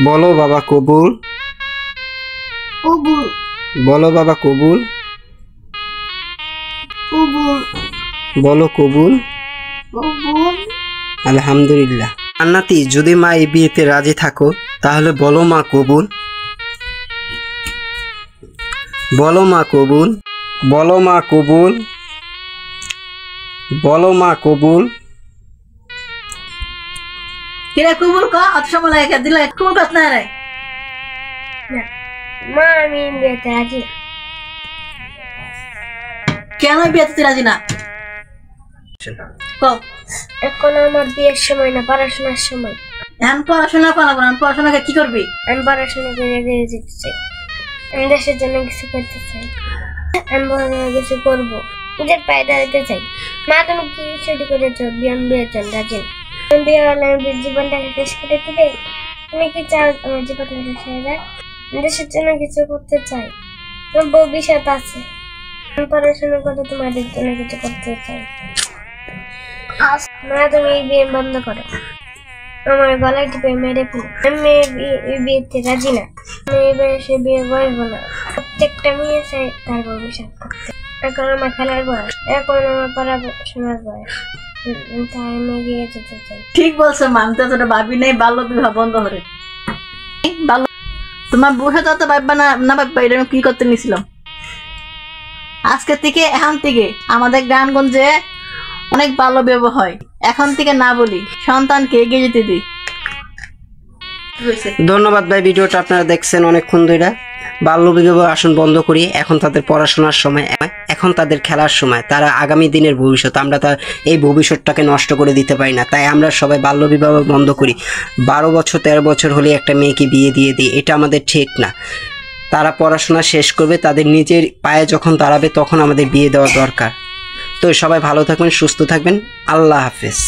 বলো বাবা কবুল। কবুল। বলো বাবা কবুল। কবুল। বলো কবুল। কবুল। আলহামদুলিল্লাহ। জান্নাতি, যদি মা এই বিয়েতে রাজি থাকো তাহলে বলো মা কবুল। বলো মা কবুল। বলো মা কবুল। বলো মা কবুল। কিরা কবুল ক অত সময় লাগে দিলে কবুল কত না রে মা আমি বিয়েতে রাজি। কেন বিয়েতে রাজি না? এখন আমার বিয়ের সময় না, পড়াশোনার সময়। এখন পড়াশোনা করাবো না, পড়াশোনাকে কি করবি? আমি পড়াশোনা করে এগিয়ে যেতে চাই, আমি দেশের জন্য কিছু করতে চাই, আমি বড় কিছু করবো, নিজের পায়ে দাঁড়াতে চাই। মা তুমি কি ছুটি করেছো? বিয়ের জন্য রাজি। আমি বিয়ে হলে আমি জীবনটাকে শেষ করে দিবে। তুমি কি চাও আমার জীবনটা শেষ হয়ে যাক? দেশের জন্য কিছু করতে চাই, আমার ভবিষ্যৎ আছে, আমি পড়াশোনা করে তোমাদের জন্য কিছু করতে চাই। মা তুমি এই বিয়ে বন্ধ করো, আমার গলায় টিপে মেরে ফেলো। আমি এই বিয়েতে রাজি না, আমি এই বয়সে বিয়ে বসবো না। প্রত্যেকটা মেয়ে চাই তার ভবিষ্যৎ করতে। এখন আমার খেলার বয়স, এখন আমার পড়াশোনার বয়স, তাই আমি এগিয়ে যেতে চাই। ঠিক বলছো মা, আমি তো তোটা ভাবি নেই বাল্য বিবাহ বন্ধ করে। তোমার বসে তো ভাববা না ভাববা এটা আমি কি করতে নিছিলাম। আজকে থেকে এখন থেকে আমাদের গ্রামগঞ্জে অনেক বাল্য বিবাহ হয়, এখন থেকে না বলি, সন্তানকে এগিয়ে যেতে দিই। ধন্যবাদ ভাই, ভিডিওটা আপনারা দেখছেন অনেকক্ষণ ধরে। বাল্যবিবাহ আসুন বন্ধ করি। এখন তাদের পড়াশোনার সময়, এখন তাদের খেলার সময়, তারা আগামী দিনের ভবিষ্যৎ। আমরা তার এই ভবিষ্যৎটাকে নষ্ট করে দিতে পারি না, তাই আমরা সবাই বাল্যবিবাহ বন্ধ করি। 12 বছর 13 বছর হলে একটা মেয়েকে বিয়ে দিয়ে দিই, এটা আমাদের ঠিক না। তারা পড়াশোনা শেষ করবে, তাদের নিজের পায়ে যখন দাঁড়াবে তখন আমাদের বিয়ে দেওয়া দরকার। তো সবাই ভালো থাকবেন, সুস্থ থাকবেন। আল্লাহ হাফেজ।